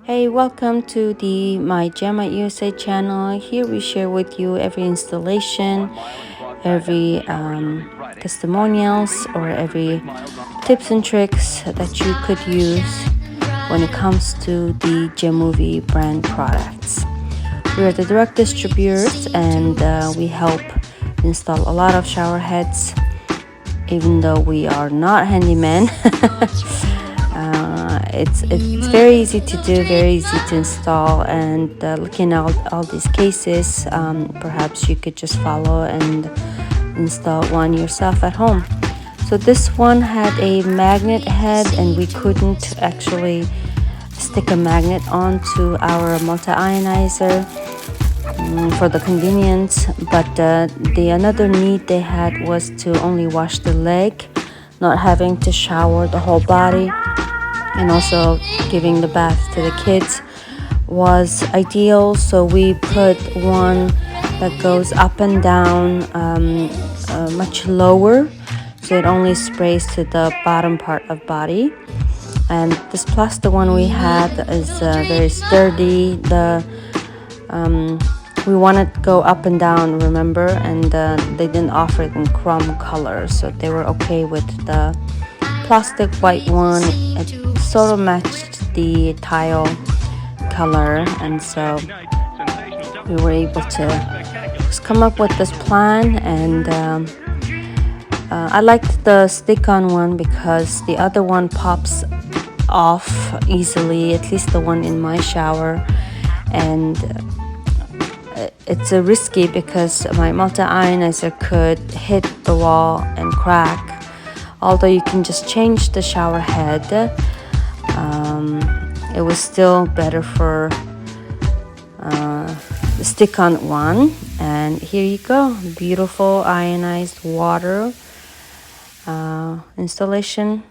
Hey, welcome to the My Gemma USA channel. Here we share with you every installation, every testimonials, or every tips and tricks that you could use when it comes to the Gemmove brand products. We are the direct distributors, and we help install a lot of shower heads, even though we are not handymen. It's very easy to do, very easy to install, and looking at all these cases, perhaps you could just follow and install one yourself at home. So this one had a magnet head, and we couldn't actually stick a magnet onto our multi-ionizer for the convenience, but the another need they had was to only wash the leg, not having to shower the whole body, and also giving the bath to the kids was ideal. So we put one that goes up and down, much lower, so it only sprays to the bottom part of body. And this plastic one we had is very sturdy. We wanted to go up and down, remember, and they didn't offer it in chrome color, so they were okay with the plastic white one. It sort of matched the tile color, and so we were able to just come up with this plan. And I liked the stick-on one because the other one pops off easily, at least the one in my shower, and it's risky because my multi-ionizer could hit the wall and crack. Although you can just change the shower head, it was still better for the stick-on one. And here you go, beautiful ionized water installation.